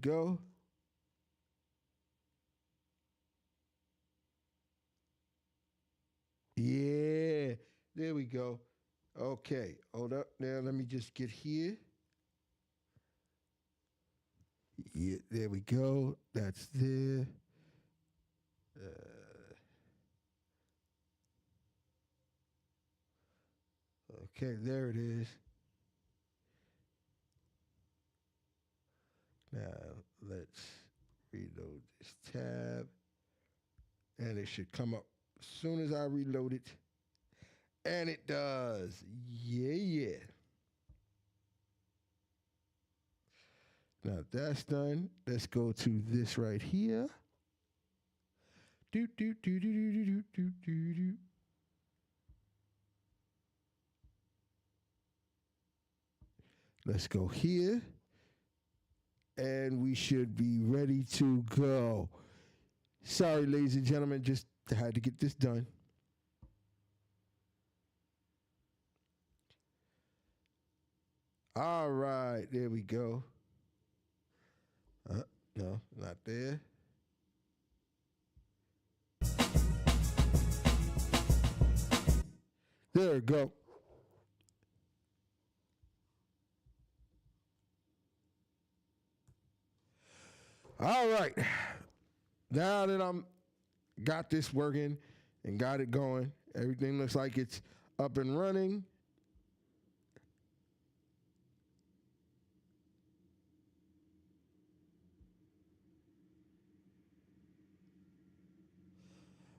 go. Yeah, there we go. Okay, hold up. Now let me just get here. Yeah, there we go. That's there. Okay, there it is. Now let's reload this tab. And it should come up as soon as I reload it. And it does. Yeah, yeah. Now that's done. Let's go to this right here. Do do do do do do do do do. Let's go here. And we should be ready to go. Sorry, ladies and gentlemen, just had to get this done. All right, there we go. No, not there. There we go. All right. Now that I'm got this working and got it going, everything looks like it's up and running.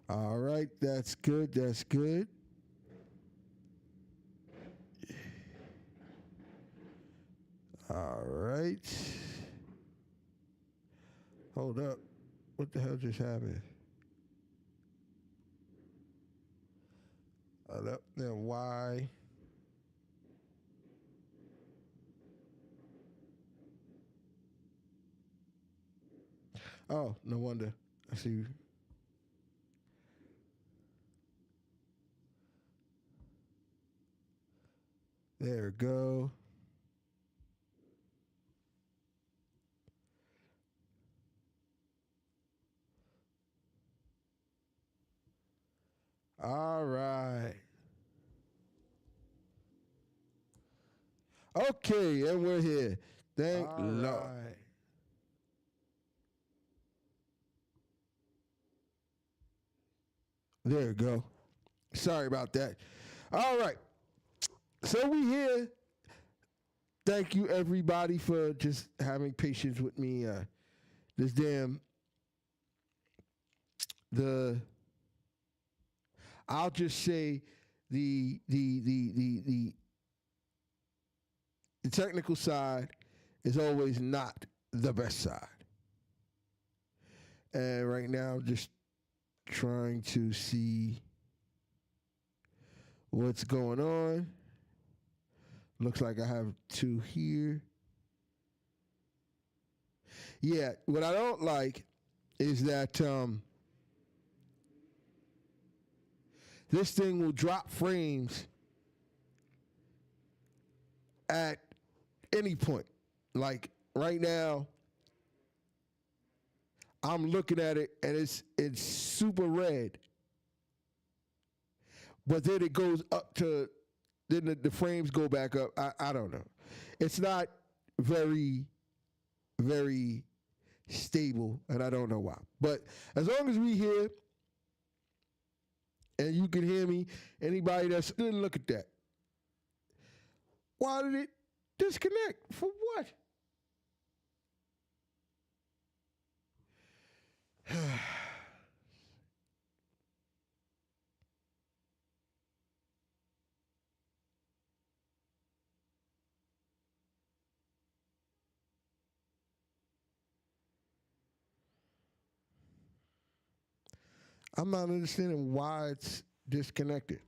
All right, that's good. That's good. All right. Hold up. What the hell just happened? Hold up. Then why? Oh, no wonder. I see. There we go. All right. Okay, and we're here. Thank Lord. Right. There we go. Sorry about that. All right. So we here. Thank you everybody for just having patience with me. This damn the I'll just say the technical side is always not the best side. And right now I'm just trying to see what's going on. Looks like I have two here. Yeah, what I don't like is that this thing will drop frames at any point. Like right now, I'm looking at it and it's super red. But then it goes up to then the frames go back up. I don't know. It's not very, very stable, and I don't know why. But as long as we hear and you can hear me, anybody that's didn't look at that. Why did it disconnect? For what? I'm not understanding why it's disconnected.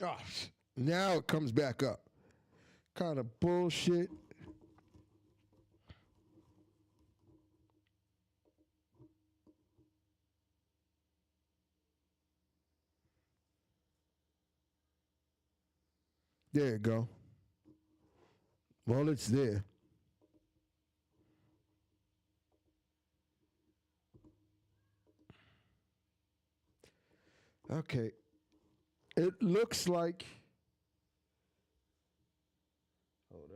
Oh, now it comes back up. Kind of bullshit. There you go. Well, it's there. Okay. It looks like. Hold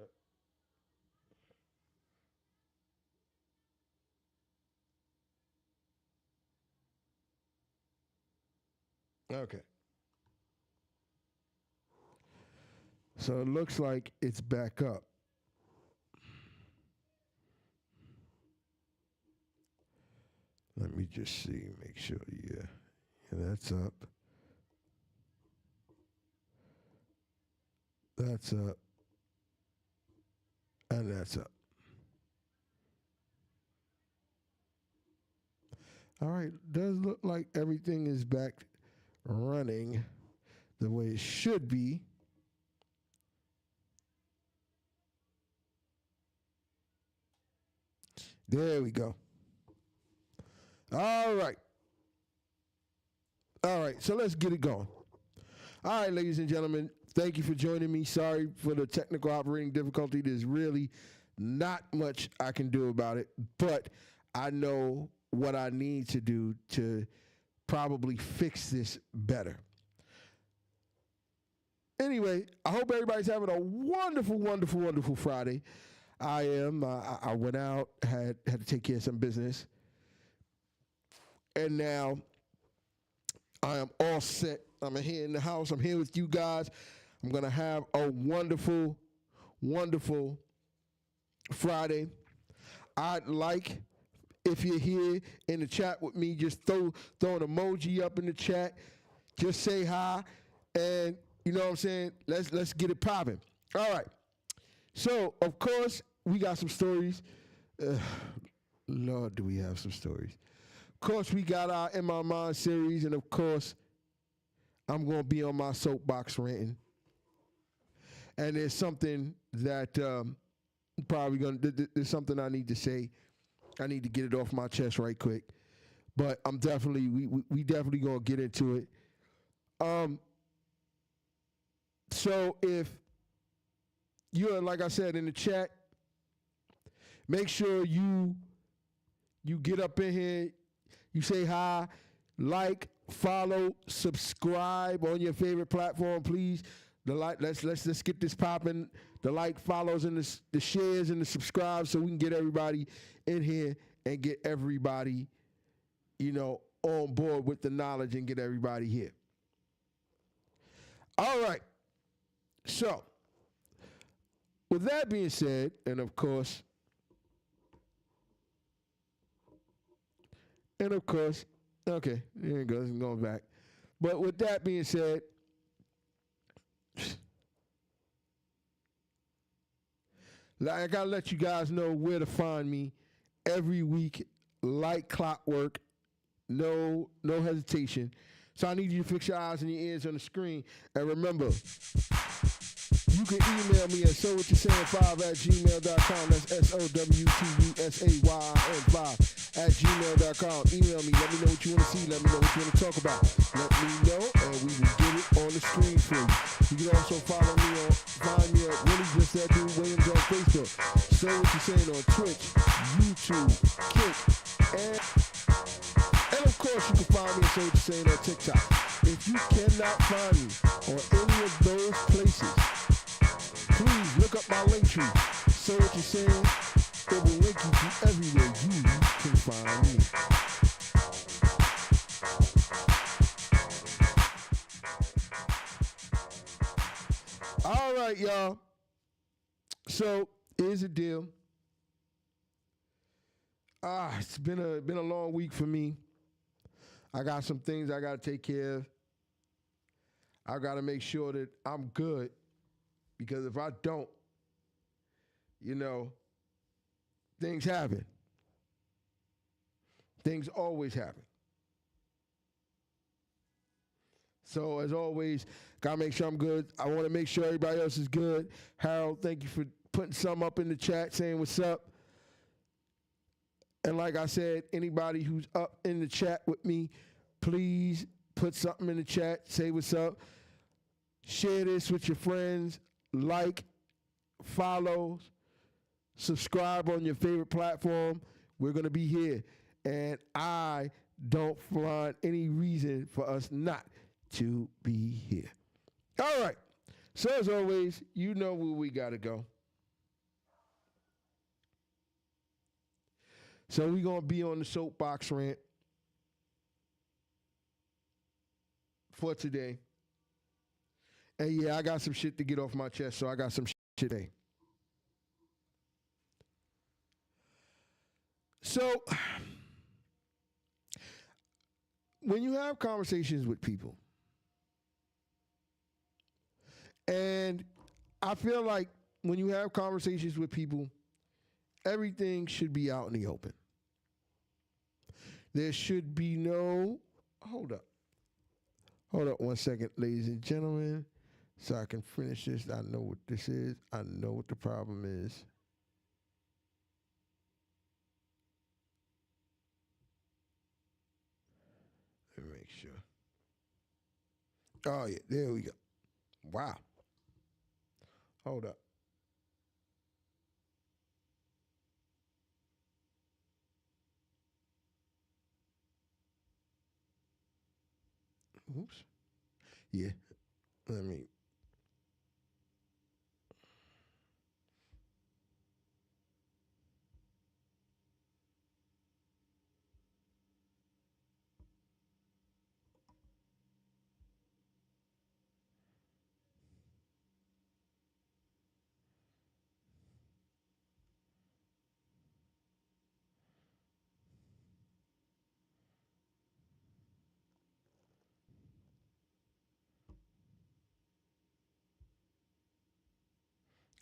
up. Okay. So it looks like it's back up. Let me just see, make sure. Yeah, yeah, that's up. That's up. And that's up. All right. Does look like everything is back running the way it should be. There we go. All right. All right. So let's get it going. All right, ladies and gentlemen, thank you for joining me. Sorry for the technical operating difficulty. There's really not much I can do about it, but I know what I need to do to probably fix this better. Anyway, I hope everybody's having a wonderful, wonderful, wonderful Friday. I am. I went out, had to take care of some business, and now I am all set. I'm here in the house. I'm here with you guys. I'm gonna have a wonderful, wonderful Friday. I'd like if you're here in the chat with me, just throw an emoji up in the chat. Just say hi, and you know what I'm saying. Let's get it popping. All right. So of course we got some stories. Lord, do we have some stories? Of course we got our In My Mind series, and of course I'm gonna be on my soapbox ranting. And there's something that probably gonna. There's something I need to say. I need to get it off my chest right quick. But I'm definitely we definitely gonna get into it. So if you're, like I said in the chat, make sure you get up in here, you say hi, like, follow, subscribe on your favorite platform, please. The like, let's get this popping. The like, follows, and the shares and the subscribe, so we can get everybody in here and get everybody, on board with the knowledge and get everybody here. All right. So, with that being said, and of course, okay, there it goes, I'm going back. But with that being said, I gotta let you guys know where to find me every week, like clockwork, no hesitation. So I need you to fix your eyes and your ears on the screen. And remember, you can email me at sowwhatyousaying5@gmail.com. That's SOWTUSAYIN5@gmail.com. Email me. Let me know what you want to see. Let me know what you want to talk about. Let me know, and we will get it on the screen for you. You can also find me at Willie Just That Dude Williams on Facebook. So What You Saying on Twitch, YouTube, Kick, and of course you can find me at So What You Saying on TikTok. If you cannot find me on any of those places, please look up my link tree. So What You Saying, it will link you to everywhere you can find me. All right, y'all. So here's the deal. It's been a long week for me. I got some things I got to take care of. I got to make sure that I'm good, because if I don't, things happen. Things always happen. So as always, gotta make sure I'm good. I want to make sure everybody else is good. Harold, thank you for putting some up in the chat saying what's up. And like I said, anybody who's up in the chat with me, please put something in the chat, say what's up. Share this with your friends. Like, follow, subscribe on your favorite platform. We're going to be here. And I don't find any reason for us not to be here. All right. So as always, you know where we got to go. So we're going to be on the soapbox rant for today. And yeah, I got some shit to get off my chest, so I got some shit today. So when you have conversations with people, and I feel like when you have conversations with people, everything should be out in the open. There should be no, hold up 1 second, ladies and gentlemen, so I can finish this. I know what this is. I know what the problem is. Let me make sure. Oh, yeah, there we go. Wow. Hold up. Oops. Yeah. Let me.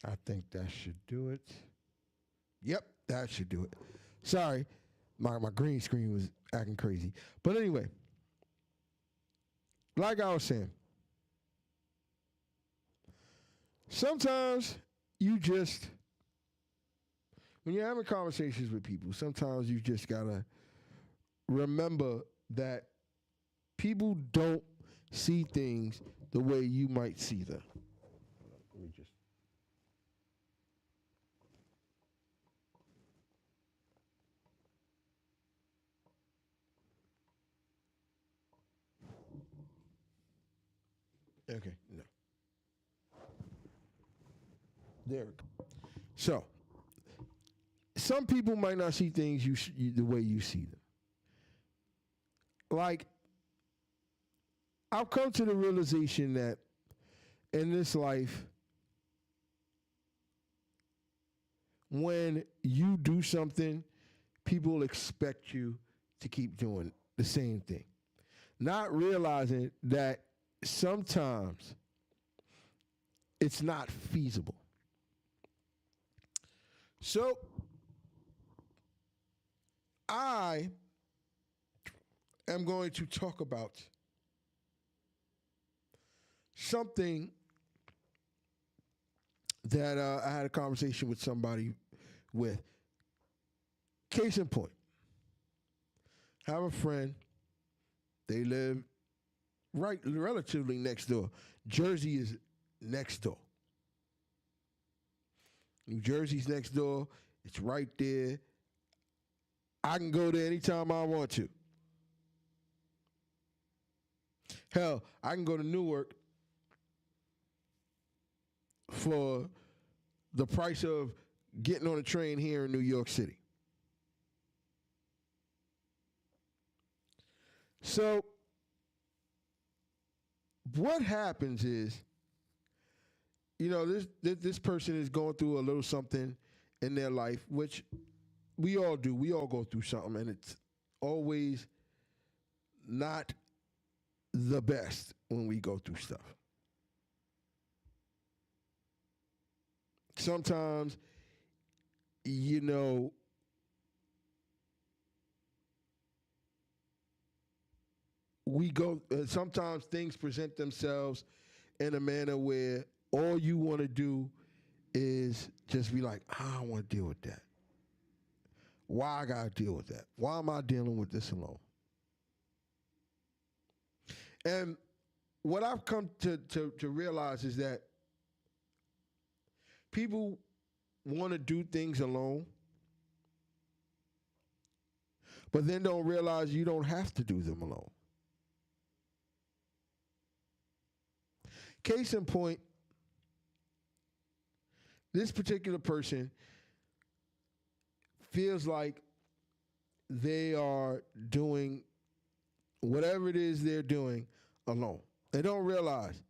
I think that should do it. Yep, that should do it. Sorry, my green screen was acting crazy. But anyway, like I was saying, sometimes you just, when you're having conversations with people, sometimes you just gotta remember that people don't see things the way you might see them. Let me just. Okay, no. There we go. So, some people might not see things the way you see them. Like, I've come to the realization that in this life, when you do something, people expect you to keep doing the same thing. Not realizing that sometimes it's not feasible. So I am going to talk about something that I had a conversation with somebody with. Case in point, I have a friend. They live relatively next door. Jersey is next door. New Jersey's next door. It's right there. I can go there anytime I want to. Hell, I can go to Newark for the price of getting on a train here in New York City. So, what happens is, this person is going through a little something in their life, which we all do. We all go through something, and it's always not the best when we go through stuff. Sometimes, sometimes things present themselves in a manner where all you want to do is just be like, I don't want to deal with that. Why I got to deal with that? Why am I dealing with this alone? And what I've come to realize is that people want to do things alone, but then don't realize you don't have to do them alone. Case in point, this particular person feels like they are doing whatever it is they're doing alone. They don't realize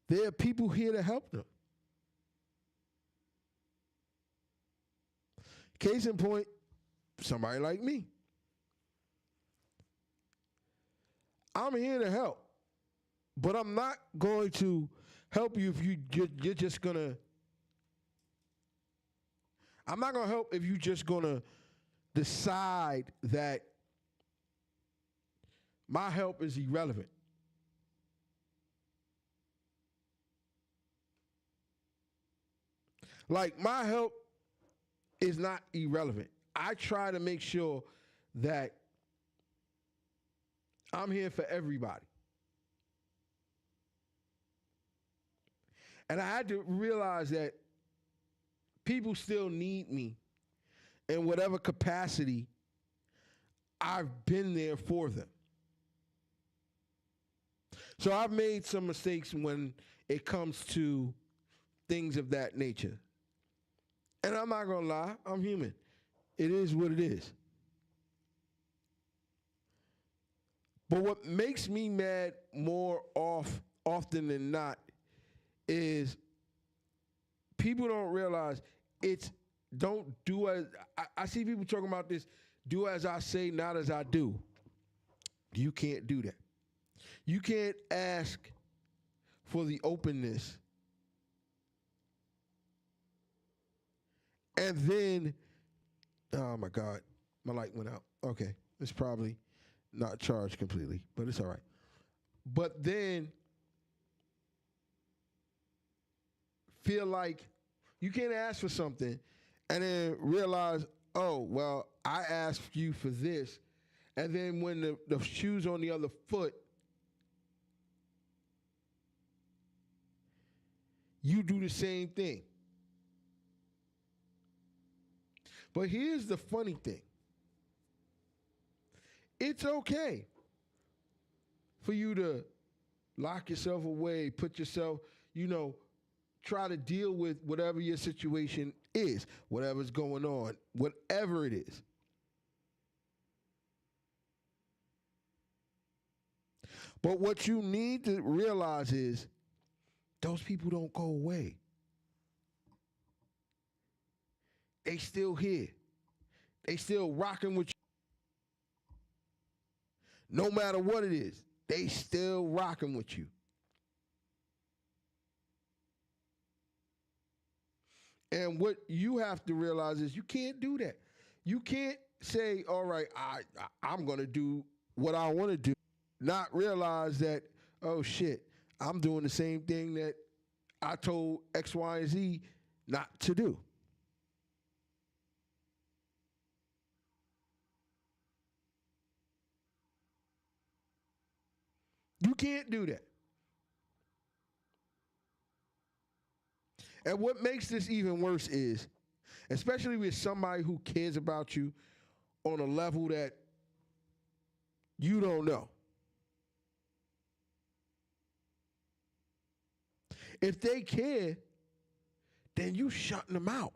there are people here to help them. Case in point, somebody like me. I'm here to help, but I'm not going to help you if you're just gonna. I'm not gonna help if you're just gonna decide that my help is irrelevant. Like, my help is not irrelevant. I try to make sure that I'm here for everybody. And I had to realize that people still need me in whatever capacity I've been there for them. So I've made some mistakes when it comes to things of that nature. And I'm not going to lie, I'm human. It is what it is. But what makes me mad more often than not is people don't realize it's don't do as I see people talking about this, do as I say, not as I do. You can't do that. You can't ask for the openness and then, oh my God, my light went out. Okay, it's probably not charged completely, but it's all right. But then feel like you can't ask for something and then realize, oh, well, I asked you for this. And then when the shoe's on the other foot, you do the same thing. But here's the funny thing. It's okay for you to lock yourself away, put yourself, try to deal with whatever your situation is, whatever's going on, whatever it is. But what you need to realize is those people don't go away. They still here. They still rocking with you. No matter what it is, they still rocking with you. And what you have to realize is you can't do that. You can't say, all right, I'm going to do what I want to do, not realize that, oh, shit, I'm doing the same thing that I told X, Y, and Z not to do. You can't do that. And what makes this even worse is, especially with somebody who cares about you on a level that you don't know. If they care, then you shutting them out.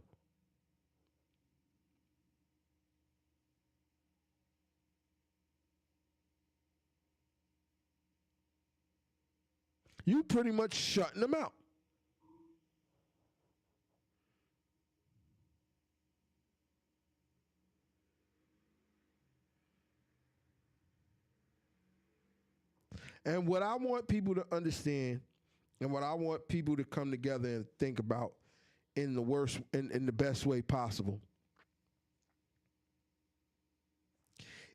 You pretty much shutting them out. And what I want people to understand and what I want people to come together and think about in the best way possible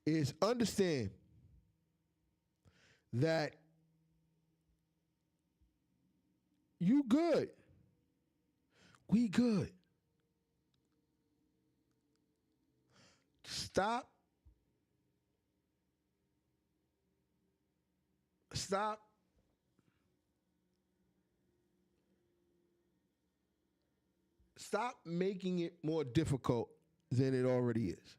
is understand that you good. We good. Stop Stop making it more difficult than it already is.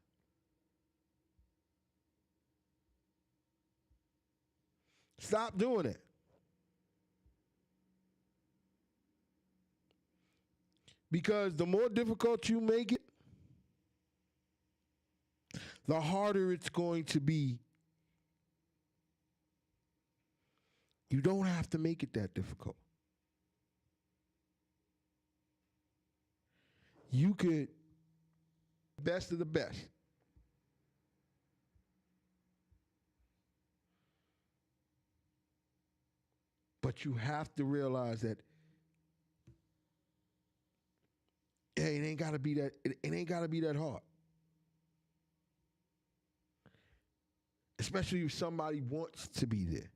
Stop doing it. Because the more difficult you make it, the harder it's going to be. You don't have to make it that difficult. You could best of the best. But you have to realize that hey, it ain't gotta be that it ain't gotta be that hard. Especially if somebody wants to be there.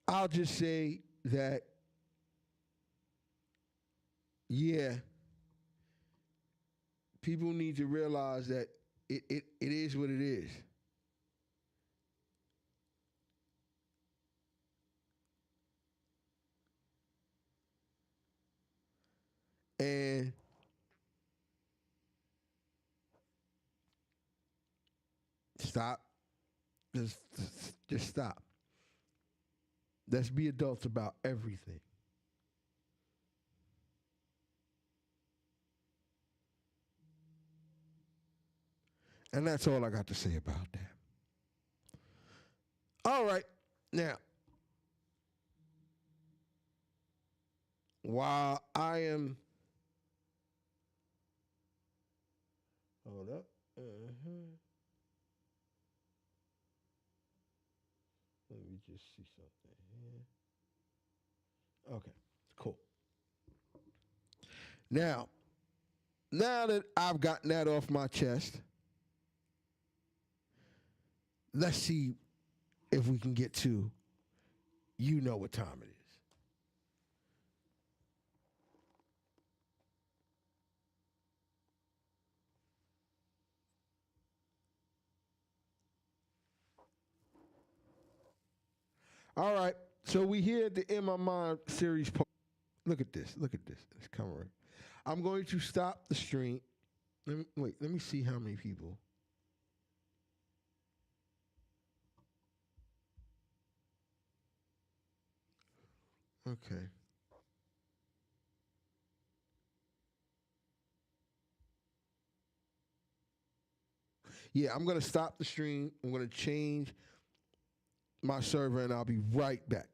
I'll just say that, yeah, people need to realize that it is what it is. And stop. Just stop. Let's be adults about everything. And that's all I got to say about that. All right. Now, while I am. Hold up. Let me just see something here. Okay, cool. Now that I've gotten that off my chest, let's see if we can get to you know what time it is. All right. So we here at the In My Mind series. Look at this. Look at this. It's coming. I'm going to stop the stream. Let me see how many people. Okay. Yeah, I'm going to stop the stream. I'm going to change my server and I'll be right back.